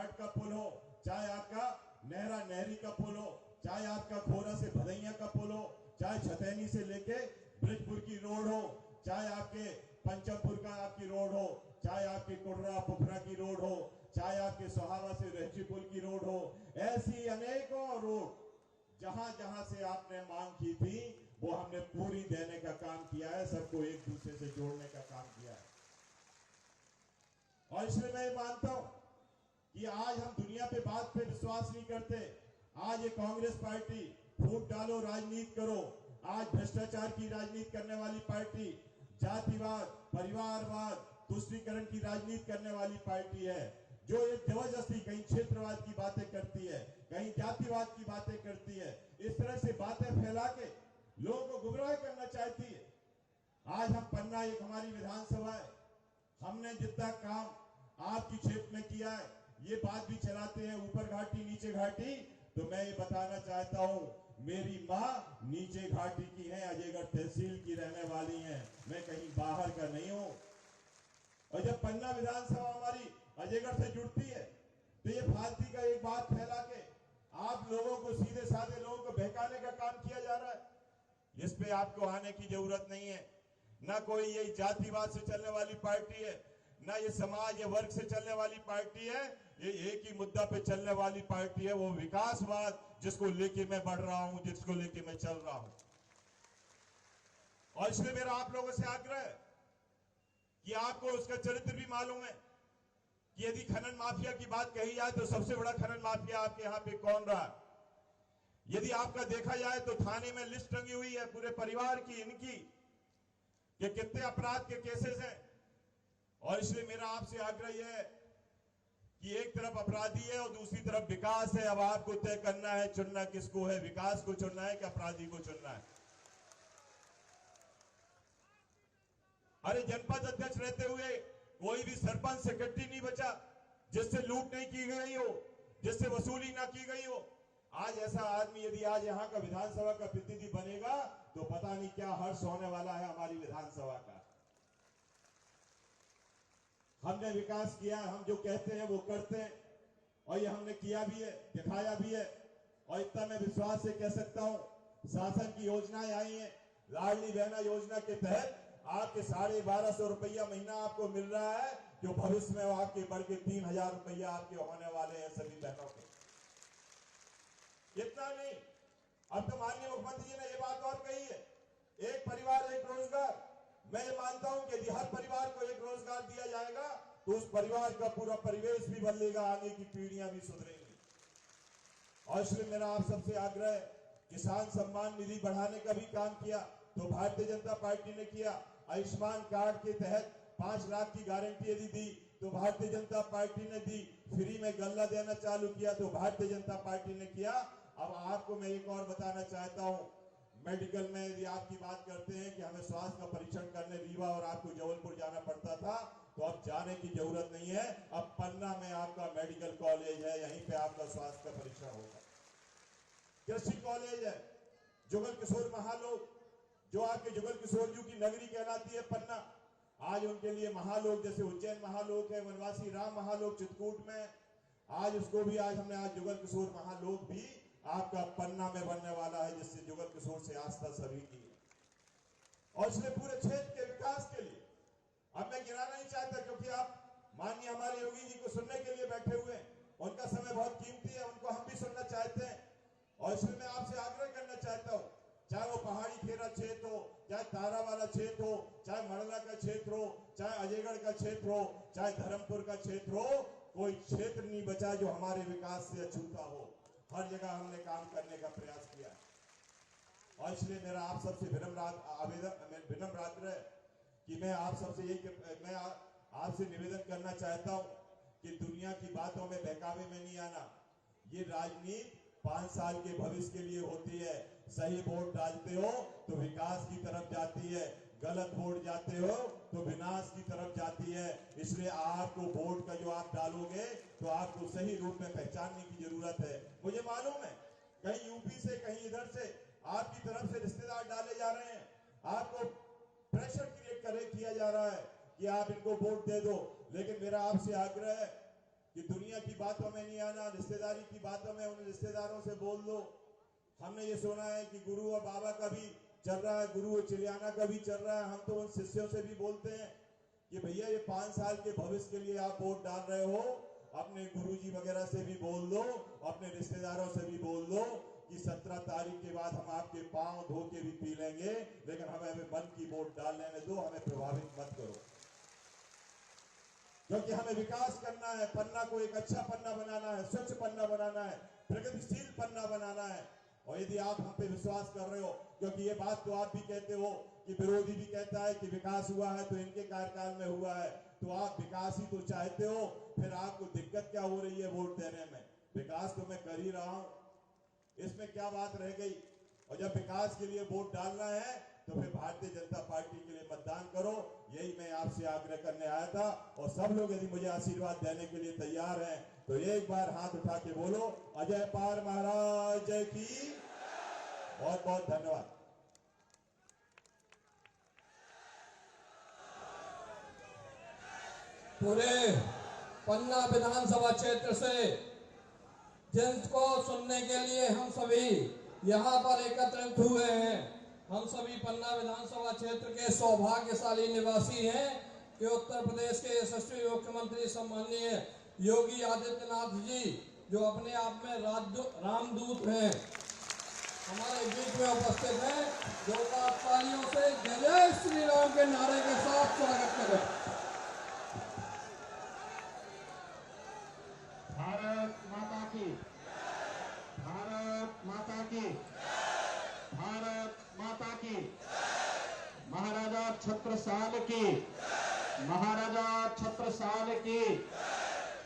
घाट का पुल हो, चाहे आपका नहरा नहरी का पुल हो, चाहे आपका खोरा से भदैया का पुल हो, चाहे छतैनी से लेके ब्रिजपुर की रोड हो, चाहे आपके पंचमपुर का आपकी रोड हो, चाहे आपकी कुर्रा पुखरा की रोड हो, चाहे आपके सोहावा से रहची पुल की रोड हो, ऐसी अनेकों रोड जहां जहां से आपने मांग की थी वो हमने पूरी देने का काम किया है, सबको एक दूसरे से जोड़ने का काम किया है। और इसलिए मैं मानता हूं कि आज हम दुनिया पे बात पे विश्वास नहीं करते। आज ये कांग्रेस पार्टी फूट डालो राजनीति करो, आज भ्रष्टाचार की राजनीति करने वाली पार्टी, जातिवाद, परिवारवाद, तुष्टीकरण की राजनीति करने वाली पार्टी है, जो ये जबरदस्ती कहीं क्षेत्रवाद की बातें करती है, कहीं जातिवाद की बातें करती है, इस तरह से बातें फैला के लोगों को गुमराह करना चाहती है। आज हम पन्ना एक हमारी विधानसभा है, हमने जितना काम आपकी क्षेत्र में किया है, ये बात भी चलाते हैं ऊपर घाटी नीचे घाटी, तो मैं ये बताना चाहता हूं मेरी माँ नीचे घाटी की है, अजयगढ़ तहसील की रहने वाली है, मैं कहीं बाहर का नहीं हूं। और जब पन्ना विधानसभा हमारी अजयगढ़ से जुड़ती है तो ये फालतू का एक बात फैला के आप लोगों को, सीधे साधे लोगों को बहकाने का काम किया जा रहा है। इस पे आपको आने की जरूरत नहीं है। ना कोई ये जातिवाद से चलने वाली पार्टी है, ना ये समाज या वर्ग से चलने वाली पार्टी है, ये एक ही मुद्दा पे चलने वाली पार्टी है, वो विकासवाद, जिसको लेके मैं बढ़ रहा हूं, जिसको लेके मैं चल रहा हूं। और इसलिए मेरा आप लोगों से आग्रह है कि आपको उसका चरित्र भी मालूम है कि यदि खनन माफिया की बात कही जाए तो सबसे बड़ा खनन माफिया आपके यहां पे कौन रहा। यदि आपका देखा जाए तो थाने में लिस्ट टंगी हुई है पूरे परिवार की, इनकी, कि कितने अपराध के केसेस हैं। और इसलिए मेरा आपसे आग्रह यह है कि एक तरफ अपराधी है और दूसरी तरफ विकास है। अब आपको तय करना है, चुनना किसको है, विकास को चुनना है कि अपराधी को चुनना है। अरे जनपद अध्यक्ष रहते हुए कोई भी सरपंच सेक्रेटरी नहीं बचा जिससे लूट नहीं की गई हो, जिससे वसूली ना की गई हो। आज ऐसा आदमी यदि आज यहां का विधानसभा का प्रतिनिधि बनेगा तो पता नहीं क्या हर्ष होने वाला है हमारी विधानसभा का। हमने विकास किया, हम जो कहते हैं वो करते हैं, और ये हमने किया भी है, दिखाया भी है। और इतना मैं विश्वास से कह सकता हूं, शासन की योजनाएं आई हैं, लाडली बहना योजना के तहत आपके 1250 रुपया महीना आपको मिल रहा है, जो भविष्य में आपके बढ़ के 3000 रुपया आपके होने वाले हैं सभी बहनों के। इतना नहीं, अब तो माननीय मुख्यमंत्री जी ने ये बात और कही है, एक परिवार एक रोजगार। मैं ये मानता हूं कि यदि हर परिवार को एक रोजगार दिया जाएगा तो उस परिवार का पूरा परिवेश भी बदलेगा, आगे की पीढ़ियां भी सुधरेंगी। और इसलिए मेरा आप सबसे आग्रह है, किसान सम्मान निधि बढ़ाने का भी काम किया तो भारतीय जनता पार्टी ने किया। आयुष्मान कार्ड के तहत 5 लाख की गारंटी यदि दी तो भारतीय जनता पार्टी ने दी। फ्री में गल्ला देना चालू किया तो भारतीय जनता पार्टी ने किया। अब आपको मैं एक और बताना चाहता हूं, मेडिकल में यदि आपकी बात करते हैं कि हमें स्वास्थ्य का परीक्षण करने रीवा और आपको जबलपुर जाना पड़ता था, तो अब जाने की जरूरत नहीं है। अब पन्ना में आपका मेडिकल कॉलेज है, यहीं पे आपका स्वास्थ्य का परीक्षण होगा। कृषि कॉलेज है, जुगल किशोर महालोक, जो आपके जुगल किशोर जी की नगरी कहलाती है पन्ना, आज उनके लिए महालोक, जैसे उज्जैन महालोक है, वनवासी राम महालोक चित्रकूट में, आज उसको भी आज हमने आज जुगल किशोर महालोक भी आपका पन्ना में बनने वाला है, जिससे जुगल किशोर से आस्था सभी की है। और इसलिए पूरे क्षेत्र के विकास के लिए अब मैं गिराना नहीं चाहता, क्योंकि आप माननीय हमारे योगी जी को सुनने के लिए बैठे हुए हैं, उनका समय बहुत कीमती है, उनको हम भी सुनना चाहते हैं। और इसलिए मैं आपसे आग्रह करना चाहता हूं, चाहे वो पहाड़ी खेरा क्षेत्र हो, चाहे तारा वाला क्षेत्र हो, चाहे मड़ला का क्षेत्र हो, चाहे अजयगढ़ का क्षेत्र हो, चाहे धर्मपुर का क्षेत्र हो, कोई क्षेत्र नहीं बचा जो हमारे विकास से अछूता हो। हर जगह हमने काम करने का प्रयास किया। और इसलिए मेरा आप सबसे विनम्र आग्रह है कि मैं आप सबसे मैं आपसे निवेदन करना चाहता हूं कि दुनिया की बातों में बहकावे में नहीं आना। ये राजनीति 5 साल के भविष्य के लिए होती है। सही वोट डालते हो तो विकास की तरफ जाती है, गलत वोट जाते हो तो विनाश की तरफ जाती है। इसलिए आपको वोट का जो आप डालोगे तो आपको सही रूप में पहचानने की जरूरत है। मुझे मालूम है कहीं यूपी से कहीं इधर से आपकी तरफ से रिश्तेदार डाले जा रहे हैं, आपको प्रेशर क्रिएट किया जा रहा है कि आप इनको वोट दे दो। लेकिन मेरा आपसे आग्रह है कि दुनिया की बातों में नहीं आना, रिश्तेदारी की बातों में उन रिश्तेदारों से बोल दो। हमने ये सुना है कि गुरु और बाबा का भी चल रहा है, गुरु और चिलियाना का भी चल रहा है। हम तो उन शिष्यों से भी बोलते हैं कि भैया ये 5 साल के भविष्य के लिए आप वोट डाल रहे हो, अपने गुरुजी वगैरह से भी बोल दो, अपने रिश्तेदारों से भी बोल दो कि 17 तारीख के बाद हम आपके पांव धो के भी पी लेंगे, लेकिन हमें मन की वोट डाल लेने दो, हमें प्रभावित मत करो। क्योंकि हमें विकास करना है, पन्ना को एक अच्छा पन्ना बनाना है, स्वच्छ पन्ना बनाना है, प्रगतिशील पन्ना बनाना है। और यदि आप हम पे विश्वास कर रहे हो, क्योंकि ये बात तो आप भी कहते हो कि विरोधी भी कहता है कि विकास हुआ है तो इनके कार्यकाल में हुआ है, तो आप विकास ही तो चाहते हो, फिर आपको दिक्कत क्या हो रही है वोट देने में? विकास तो मैं कर ही रहा हूं, इसमें क्या बात रह गई? और जब विकास के लिए वोट डालना है तो फिर भारतीय जनता पार्टी के लिए मतदान करो, यही मैं आपसे आग्रह करने आया था। और सब लोग यदि मुझे आशीर्वाद देने के लिए तैयार हैं तो एक बार हाथ उठा के बोलो, अजय पार महाराज जय की। बहुत बहुत धन्यवाद। पूरे पन्ना विधानसभा क्षेत्र से जिनको सुनने के लिए हम सभी यहाँ पर एकत्रित हुए हैं, हम सभी पन्ना विधानसभा क्षेत्र के सौभाग्यशाली निवासी हैं कि उत्तर प्रदेश के यशस्वी मुख्यमंत्री सम्माननीय योगी आदित्यनाथ जी, जो अपने आप में रामदूत हैं, हमारे बीच में उपस्थित हैं। जो तालियों से जय जय श्री राम के नारे के साथ स्वागत करें। भारत माता की, भारत माता की, भारत माता की, महाराजा छत्रसाल की, महाराजा छत्रसाल की,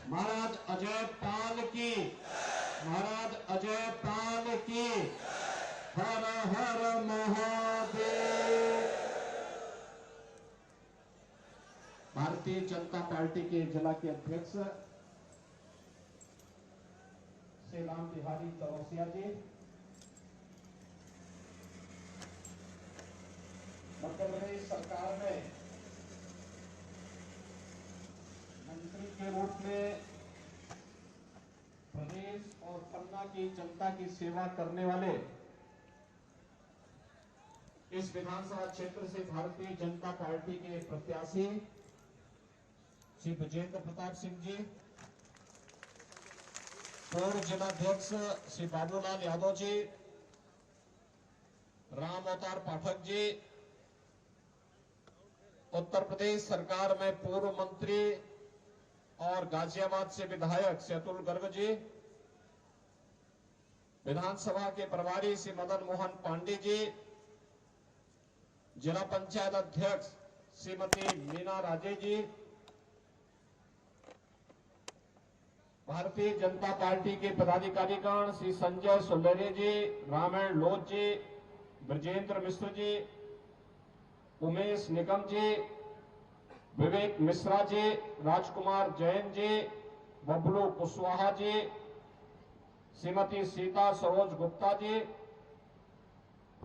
महाराज अजय पाल की, महाराज अजय पाल की। हर हर महादेव। भारतीय जनता पार्टी के जिला के अध्यक्ष श्री राम बिहारी चौरसिया जी, मध्य प्रदेश सरकार में मंत्री के रूप में प्रदेश और पन्ना की जनता की सेवा करने वाले इस विधानसभा क्षेत्र से भारतीय जनता पार्टी के प्रत्याशी श्री विजेंद्र प्रताप सिंह जी, पूर्व जिलाध्यक्ष श्री बाबूलाल यादव जी, राम अवतार पाठक जी, उत्तर प्रदेश सरकार में पूर्व मंत्री और गाजियाबाद से विधायक श्री अतुल गर्ग जी, विधानसभा के प्रभारी श्री मदन मोहन पांडे जी, जिला पंचायत अध्यक्ष श्रीमती मीना राजे जी, भारतीय जनता पार्टी के पदाधिकारीगण श्री संजय सुंदरे जी, रामायण लोध जी, ब्रजेंद्र मिश्र जी, उमेश निगम जी, विवेक मिश्रा जी, राजकुमार जैन जी, बबलू कुशवाहा जी, श्रीमती सीता सरोज गुप्ता जी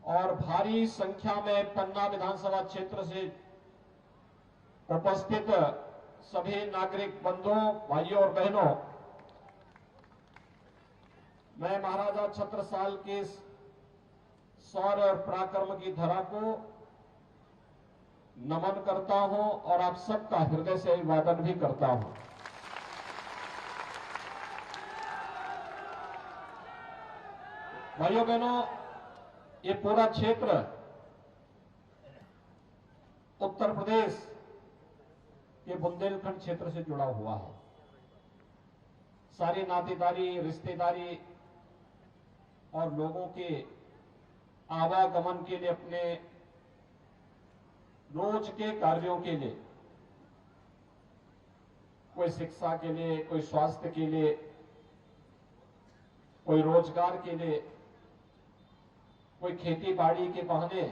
और भारी संख्या में पन्ना विधानसभा क्षेत्र से उपस्थित सभी नागरिक बंधुओं, भाइयों और बहनों, मैं महाराजा छत्रसाल के शौर्य और पराक्रम की धरा को नमन करता हूं और आप सबका हृदय से अभिवादन भी करता हूं। भाइयों बहनों, ये पूरा क्षेत्र उत्तर प्रदेश के बुंदेलखंड क्षेत्र से जुड़ा हुआ है। सारी नातेदारी, रिश्तेदारी और लोगों के आवागमन के लिए, अपने रोज के कार्यों के लिए, कोई शिक्षा के लिए, कोई स्वास्थ्य के लिए, कोई रोजगार के लिए, कोई खेती बाड़ी के बहाने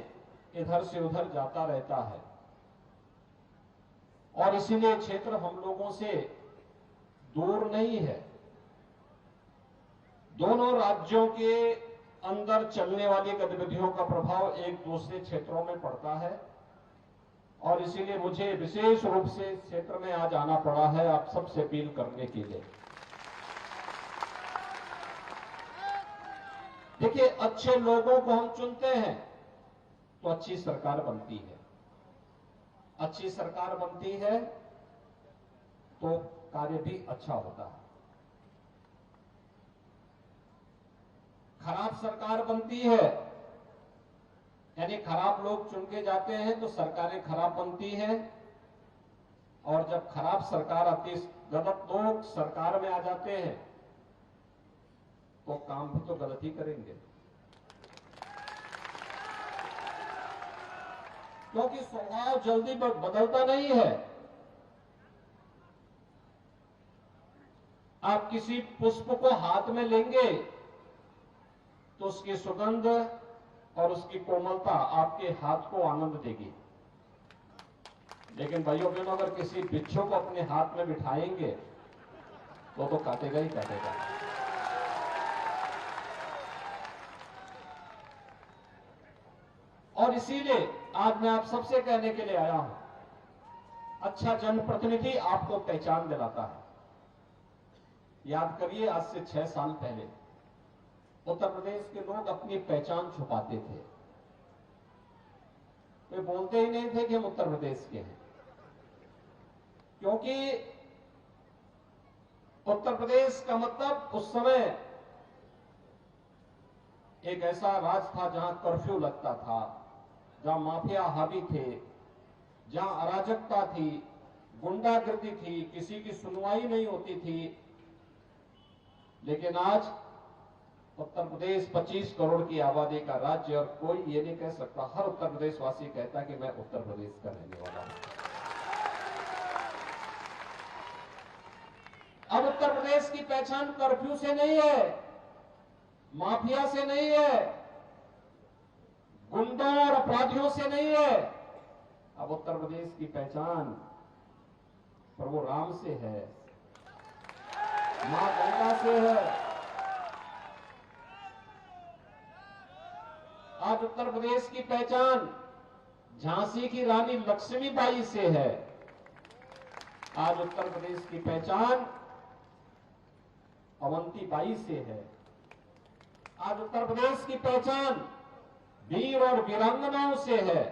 इधर से उधर जाता रहता है। और इसीलिए क्षेत्र हम लोगों से दूर नहीं है। दोनों राज्यों के अंदर चलने वाली गतिविधियों का प्रभाव एक दूसरे क्षेत्रों में पड़ता है और इसीलिए मुझे विशेष रूप से क्षेत्र में आज आना पड़ा है आप सबसे अपील करने के लिए। देखिए, अच्छे लोगों को हम चुनते हैं तो अच्छी सरकार बनती है। अच्छी सरकार बनती है तो कार्य भी अच्छा होता है। खराब सरकार बनती है, यानी खराब लोग चुन के जाते हैं तो सरकारें खराब बनती हैं। और जब खराब सरकार आती, गलत लोग सरकार में आ जाते हैं तो काम भी तो गलत ही करेंगे, क्योंकि स्वभाव जल्दी बदलता नहीं है। आप किसी पुष्प को हाथ में लेंगे तो उसकी सुगंध और उसकी कोमलता आपके हाथ को आनंद देगी, लेकिन भाइयों बहनों, अगर किसी बिच्छू को अपने हाथ में बिठाएंगे तो काटेगा ही काटेगा। और इसीलिए आज मैं आप सबसे कहने के लिए आया हूं, अच्छा जनप्रतिनिधि आपको पहचान दिलाता है। याद करिए, आज से 6 साल पहले उत्तर प्रदेश के लोग अपनी पहचान छुपाते थे। वे बोलते ही नहीं थे कि हम उत्तर प्रदेश के हैं, क्योंकि उत्तर प्रदेश का मतलब उस समय एक ऐसा राज था जहां कर्फ्यू लगता था, जहां माफिया हावी थे, जहां अराजकता थी, गुंडागर्दी थी, किसी की सुनवाई नहीं होती थी। लेकिन आज उत्तर प्रदेश 25 करोड़ की आबादी का राज्य, और कोई ये नहीं कह सकता, हर उत्तर प्रदेशवासी कहता कि मैं उत्तर प्रदेश का रहने वाला हूं। अब उत्तर प्रदेश की पहचान कर्फ्यू से नहीं है, माफिया से नहीं है, गुंडों और अपराधियों से नहीं है। अब उत्तर प्रदेश की पहचान प्रभु राम से है, मां गंगा से है। आज उत्तर प्रदेश की पहचान झांसी की रानी लक्ष्मीबाई से है। आज उत्तर प्रदेश की पहचान अवंतीबाई से है। आज उत्तर प्रदेश की पहचान वीर और वीरांगनाओं से है।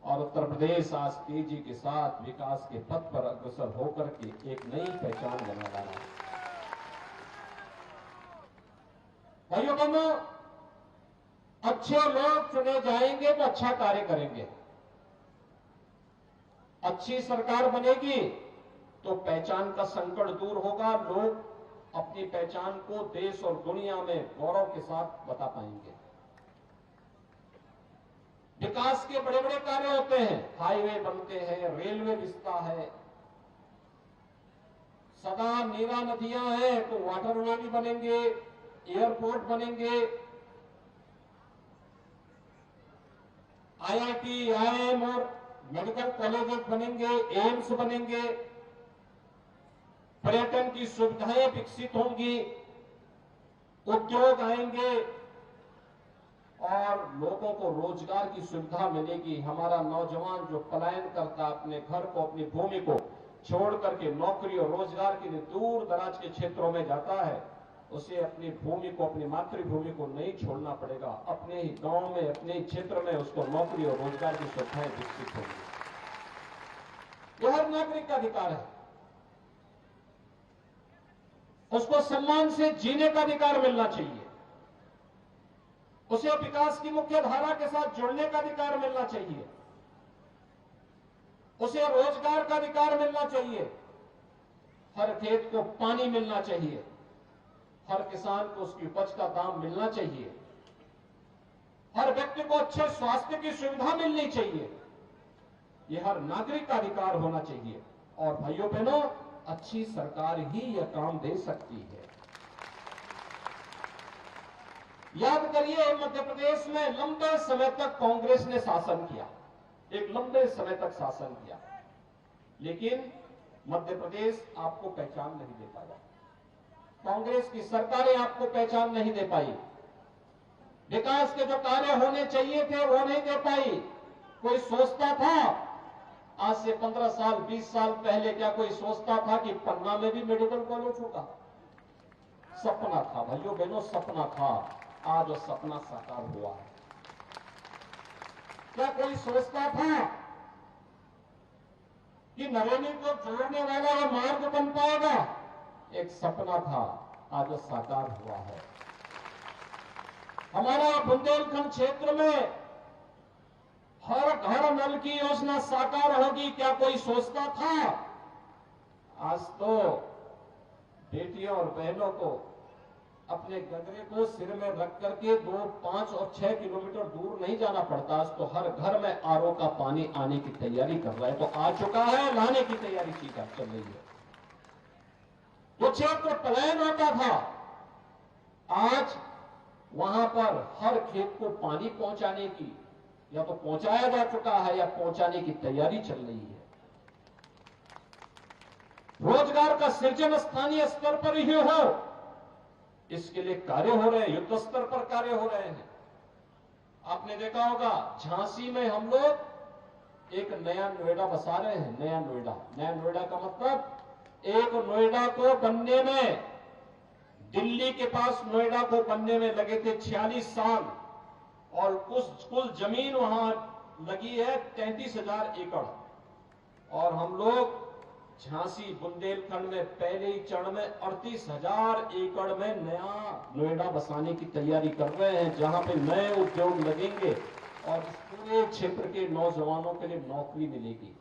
और उत्तर प्रदेश आज तेजी के साथ विकास के पथ पर अग्रसर होकर के एक नई पहचान बना रहा है। भाइयों बहनों, अच्छे लोग चुने जाएंगे तो अच्छा कार्य करेंगे। अच्छी सरकार बनेगी तो पहचान का संकट दूर होगा, लोग अपनी पहचान को देश और दुनिया में गौरव के साथ बता पाएंगे। विकास के बड़े बड़े कार्य होते हैं, हाईवे बनते हैं, रेलवे रिश्ता है, सदा नीरा नदियां हैं तो वाटरवे भी बनेंगे, एयरपोर्ट बनेंगे, आईआईटी, आईआईएम और मेडिकल कॉलेजेस बनेंगे, एम्स बनेंगे, पर्यटन की सुविधाएं विकसित होंगी, उद्योग आएंगे और लोगों को रोजगार की सुविधा मिलेगी। हमारा नौजवान जो पलायन करता, अपने घर को, अपनी भूमि को छोड़ करके नौकरी और रोजगार के लिए दूर दराज के क्षेत्रों में जाता है, उसे अपनी भूमि को, अपनी मातृभूमि को नहीं छोड़ना पड़ेगा। अपने ही गांव में, अपने ही क्षेत्र में उसको नौकरी और रोजगार की सुविधाएं विकसित होंगी। यह हर नागरिक का अधिकार है। उसको सम्मान से जीने का अधिकार मिलना चाहिए, उसे विकास की मुख्य धारा के साथ जुड़ने का अधिकार मिलना चाहिए, उसे रोजगार का अधिकार मिलना चाहिए, हर खेत को पानी मिलना चाहिए, हर किसान को उसकी उपज का दाम मिलना चाहिए, हर व्यक्ति को अच्छे स्वास्थ्य की सुविधा मिलनी चाहिए। यह हर नागरिक का अधिकार होना चाहिए। और भाइयों बहनों, अच्छी सरकार ही यह काम दे सकती है। याद करिए, मध्य प्रदेश में लंबे समय तक कांग्रेस ने शासन किया, एक लंबे समय तक शासन किया, लेकिन मध्य प्रदेश आपको पहचान नहीं दे पाया। कांग्रेस की सरकारें आपको पहचान नहीं दे पाई। विकास के जो कार्य होने चाहिए थे वो नहीं दे पाई। कोई सोचता था, आज से 15 साल 20 साल पहले क्या कोई सोचता था कि पन्ना में भी मेडिकल कॉलेज होगा? सपना था भाइयों बहनों, सपना था। आज वो सपना साकार हुआ है। क्या कोई सोचता था कि नरेनी को जोड़ने वाला यह मार्ग बन पाएगा? एक सपना था, आज वो साकार हुआ है। हमारा बुंदेलखंड क्षेत्र में हर घर नल की योजना साकार होगी, क्या कोई सोचता था? आज तो बेटियों और बहनों को अपने गगरे को सिर में रख करके 2, 5 और 6 किलोमीटर दूर नहीं जाना पड़ता। आज तो हर घर में आरओ का पानी आने की तैयारी कर रहा है, तो आ चुका है, लाने की तैयारी की चल रही है। जो क्षेत्र पलायन होता था, आज वहां पर हर खेत को पानी पहुंचाने की या तो पहुंचाया जा चुका है या पहुंचाने की तैयारी चल रही है। रोजगार का सृजन स्थानीय स्तर पर ही हो, इसके लिए कार्य हो रहे हैं, युद्ध स्तर पर कार्य हो रहे हैं। आपने देखा होगा झांसी में हम लोग एक नया नोएडा बसा रहे हैं। नया नोएडा का मतलब एक नोएडा को बनने में, दिल्ली के पास नोएडा को बनने में लगे थे 46 साल और उस कुल जमीन वहां लगी है 33,000 एकड़। और हम लोग झांसी बुंदेलखंड में पहले ही चरण में 38,000 एकड़ में नया नोएडा बसाने की तैयारी कर रहे हैं, जहां पे नए उद्योग लगेंगे और इस पूरे क्षेत्र के नौजवानों के लिए नौकरी मिलेगी,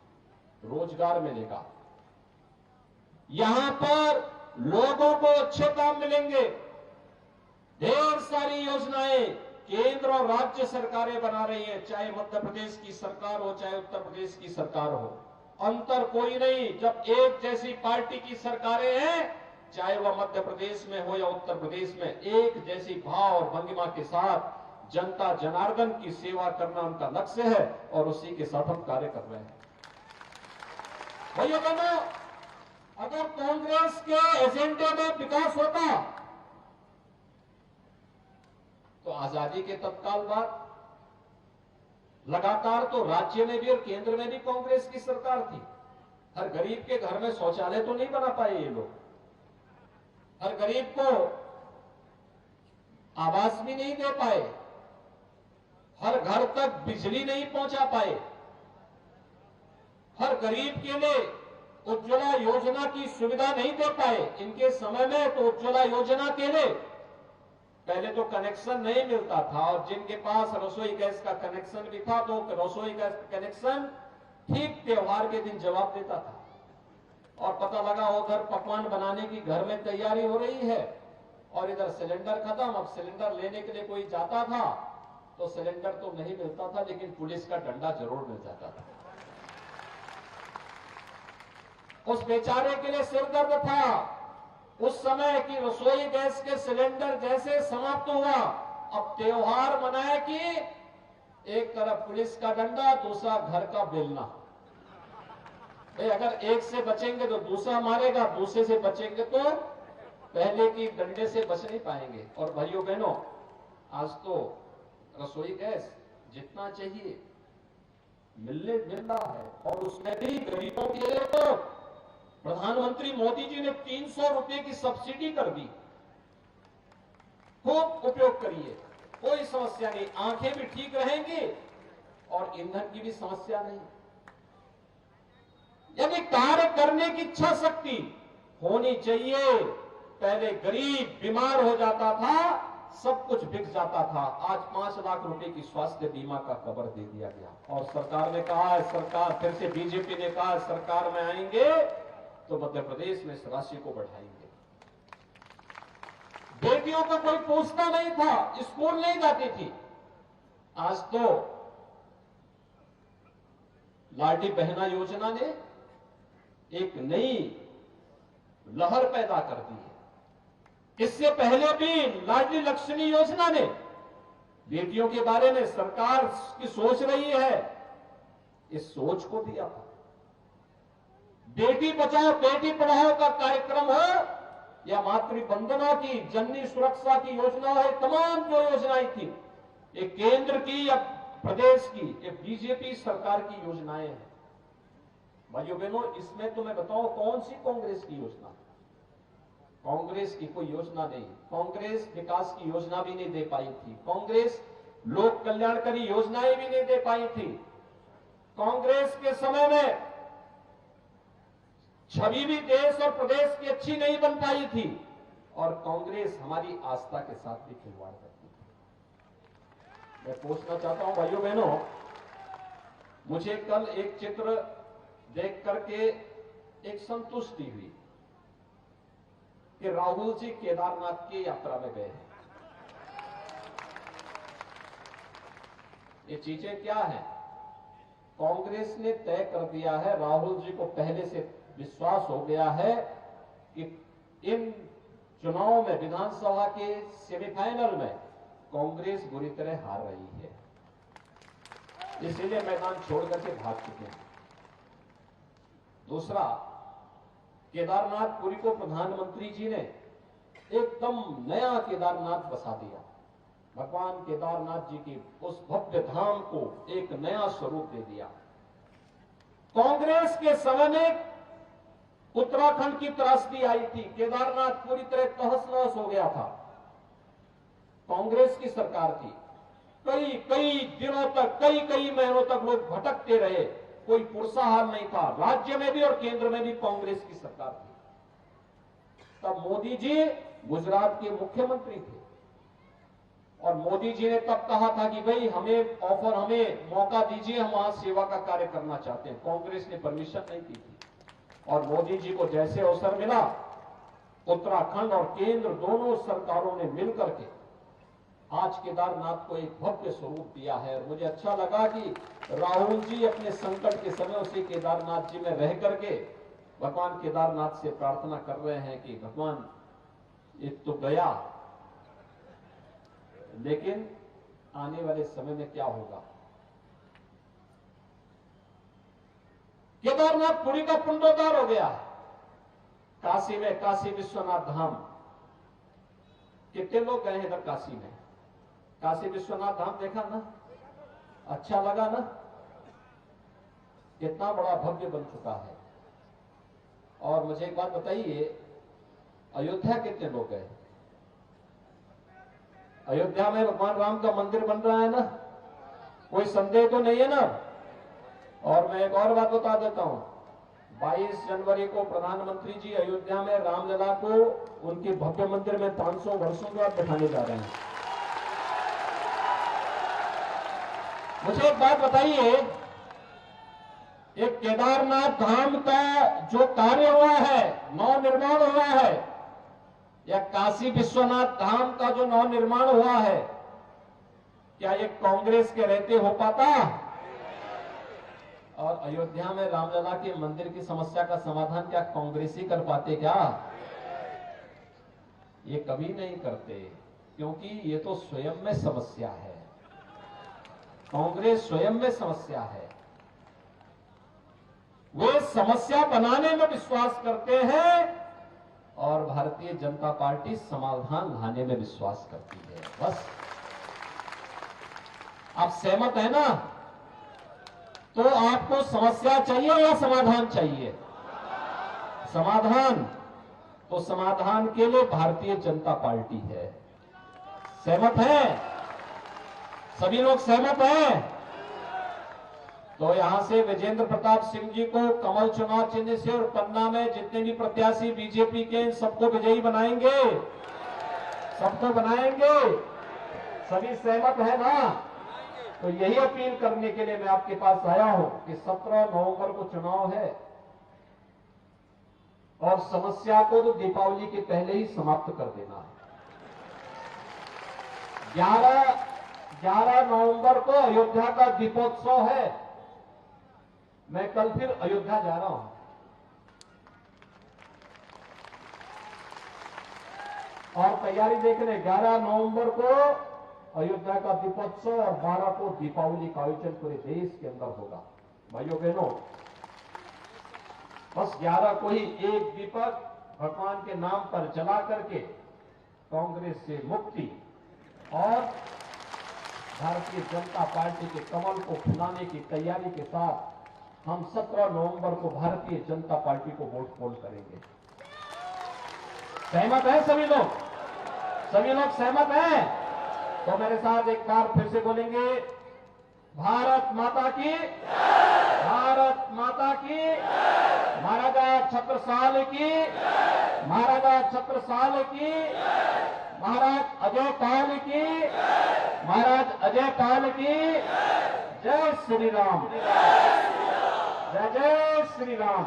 रोजगार मिलेगा। यहां पर लोगों को अच्छे काम मिलेंगे। ढेर सारी योजनाएं केंद्र और राज्य सरकारें बना रही हैं, चाहे मध्य प्रदेश की सरकार हो चाहे उत्तर प्रदेश की सरकार हो, अंतर कोई नहीं। जब एक जैसी पार्टी की सरकारें हैं, चाहे वह मध्य प्रदेश में हो या उत्तर प्रदेश में, एक जैसी भाव और भंगिमा के साथ जनता जनार्दन की सेवा करना उनका लक्ष्य है और उसी के साथ हम कार्य कर रहे हैं। भैया बहनों, अगर कांग्रेस के एजेंडे में विकास होता तो आजादी के तत्काल बाद लगातार तो राज्य में भी और केंद्र में भी कांग्रेस की सरकार थी। हर गरीब के घर में शौचालय तो नहीं बना पाए ये लोग, हर गरीब को आवास भी नहीं दे पाए, हर घर तक बिजली नहीं पहुंचा पाए, हर गरीब के लिए उज्ज्वला योजना की सुविधा नहीं दे पाए। इनके समय में तो उज्ज्वला योजना के लिए पहले तो कनेक्शन नहीं मिलता था और जिनके पास रसोई गैस का कनेक्शन भी था तो रसोई गैस का कनेक्शन ठीक त्योहार के दिन जवाब देता था और पता लगा उधर पकवान बनाने की घर में तैयारी हो रही है और इधर सिलेंडर खत्म। अब सिलेंडर लेने के लिए कोई जाता था तो सिलेंडर तो नहीं मिलता था, लेकिन पुलिस का डंडा जरूर मिल जाता था। उस बेचारे के लिए सिरदर्द था उस समय कि रसोई गैस के सिलेंडर जैसे समाप्त हुआ, अब त्योहार मनाए कि एक तरफ पुलिस का डंडा, दूसरा घर का बेलना। अगर एक से बचेंगे तो दूसरा मारेगा, दूसरे से बचेंगे तो पहले की डंडे से बच नहीं पाएंगे। और भाइयों बहनों, आज तो रसोई गैस जितना चाहिए मिल रहा है और उसमें भी गरीबों के लिए तो प्रधानमंत्री मोदी जी ने 300 रुपए की सब्सिडी कर दी। खूब उपयोग करिए, कोई समस्या नहीं, आंखें भी ठीक रहेंगी और ईंधन की भी समस्या नहीं। यदि कार्य करने की इच्छा शक्ति होनी चाहिए। पहले गरीब बीमार हो जाता था, सब कुछ बिक जाता था, आज 5 लाख रुपए की स्वास्थ्य बीमा का कवर दे दिया गया और सरकार ने कहा है, सरकार फिर से बीजेपी ने कहा सरकार में आएंगे तो मध्य प्रदेश में इस राशि को बढ़ाएंगे। बेटियों को कोई पूछता नहीं था, स्कूल नहीं जाती थी, आज तो लाडली बहना योजना ने एक नई लहर पैदा कर दी है। इससे पहले भी लाडली लक्ष्मी योजना ने बेटियों के बारे में सरकार की सोच रही है, इस सोच को दिया था। बेटी बचाओ बेटी पढ़ाओ का कार्यक्रम हो या मातृ वंदना की, जननी सुरक्षा की योजना है, तमाम जो योजनाएं थी, ये केंद्र की या प्रदेश की, ये बीजेपी सरकार की योजनाएं हैं। भाइयों बहनों, इसमें तो मैं बताऊं कौन सी कांग्रेस की योजना, कांग्रेस की कोई योजना नहीं। कांग्रेस विकास की योजना भी नहीं दे पाई थी। कांग्रेस लोक कल्याणकारी योजनाएं भी नहीं दे पाई थी। कांग्रेस के समय में छवि भी देश और प्रदेश की अच्छी नहीं बन पाई थी और कांग्रेस हमारी आस्था के साथ भी खिलवाड़ करती थी। मैं पूछना चाहता हूं भाइयों बहनों, मुझे कल एक चित्र देख करके एक संतुष्टि हुई कि राहुल जी केदारनाथ की यात्रा में गए हैं। ये चीजें क्या हैं? कांग्रेस ने तय कर दिया है, राहुल जी को पहले से विश्वास हो गया है कि इन चुनाव में विधानसभा के सेमीफाइनल में कांग्रेस बुरी तरह हार रही है, इसीलिए मैदान छोड़ करके भाग चुके हैं। दूसरा, केदारनाथपुरी को प्रधानमंत्री जी ने एकदम नया केदारनाथ बसा दिया। भगवान केदारनाथ जी की उस भव्य धाम को एक नया स्वरूप दे दिया। कांग्रेस के समय में उत्तराखंड की त्रासदी आई थी, केदारनाथ पूरी तरह तहस नहस हो गया था। कांग्रेस की सरकार थी, कई दिनों तक, कई महीनों तक लोग भटकते रहे, कोई पुरसाहार नहीं था। राज्य में भी और केंद्र में भी कांग्रेस की सरकार थी। तब मोदी जी गुजरात के मुख्यमंत्री थे और मोदी जी ने तब कहा था कि भाई हमें मौका दीजिए, हम वहां सेवा का कार्य करना चाहते हैं। कांग्रेस ने परमिशन नहीं दी थी और मोदी जी को जैसे अवसर मिला, उत्तराखंड और केंद्र दोनों सरकारों ने मिलकर के आज केदारनाथ को एक भव्य स्वरूप दिया है। और मुझे अच्छा लगा कि राहुल जी अपने संकट के समय उसी केदारनाथ जी में रह करके भगवान केदारनाथ से प्रार्थना कर रहे हैं कि भगवान एक तो गया, लेकिन आने वाले समय में क्या होगा। केदारनाथपुरी का पुनरुद्धार हो गया। काशी में काशी विश्वनाथ धाम, कितने लोग गए हैं इधर काशी में? काशी विश्वनाथ धाम देखा ना? अच्छा लगा ना? कितना बड़ा भव्य बन चुका है। और मुझे एक बात बताइए, अयोध्या कितने लोग गए? अयोध्या में भगवान राम का मंदिर बन रहा है ना, कोई संदेह तो नहीं है ना? और मैं एक और बात बता देता हूं, 22 जनवरी को प्रधानमंत्री जी अयोध्या में रामलला को उनके भव्य मंदिर में 500 वर्षों के बाद बैठाने जा रहे हैं। मुझे एक बात बताइए, एक केदारनाथ धाम का जो कार्य हुआ है, नव निर्माण हुआ है, या काशी विश्वनाथ धाम का जो नव निर्माण हुआ है, क्या ये कांग्रेस के रहते हो पाता? और अयोध्या में रामलला के मंदिर की समस्या का समाधान क्या कांग्रेस ही कर पाते क्या? ये कभी नहीं करते, क्योंकि ये तो स्वयं में समस्या है। कांग्रेस स्वयं में समस्या है। वे समस्या बनाने में विश्वास करते हैं और भारतीय जनता पार्टी समाधान लाने में विश्वास करती है। बस आप सहमत है ना? तो आपको समस्या चाहिए या समाधान चाहिए? समाधान। तो समाधान के लिए भारतीय जनता पार्टी है। सहमत है? सभी लोग सहमत हैं? तो यहां से विजेंद्र प्रताप सिंह जी को कमल चुनाव चिन्ह से और पन्ना में जितने भी प्रत्याशी बीजेपी के, सबको विजयी बनाएंगे, सबको बनाएंगे। सभी सहमत है ना? तो यही अपील करने के लिए मैं आपके पास आया हूं कि 17 नवंबर को चुनाव है और समस्या को तो दीपावली के पहले ही समाप्त कर देना है। 11 नवंबर को अयोध्या का दीपोत्सव है। मैं कल फिर अयोध्या जा रहा हूं और तैयारी देखने 11 नवंबर को अयोध्या का दीपोत्सव और 12 को दीपावली का आयोजन पूरे देश के अंदर होगा। भाइयों बहनों, बस 11 को ही एक दीपक भगवान के नाम पर जला करके कांग्रेस से मुक्ति और भारतीय जनता पार्टी के कमल को खिलाने की तैयारी के साथ हम 17 नवंबर को भारतीय जनता पार्टी को वोट पोल करेंगे। सहमत हैं सभी लोग? सभी लोग सहमत हैं? तो मेरे साथ एक बार फिर से बोलेंगे, भारत माता की, भारत माता की, महाराजा छत्रसाल की, महाराजा छत्रसाल की, महाराज अजय पाल की, महाराज अजय पाल की। जय श्री राम, जय जय श्री राम।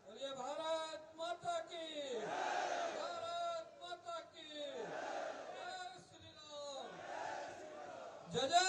बोलिए भारत माता की, भारत माता की, जय श्री राम, जय जय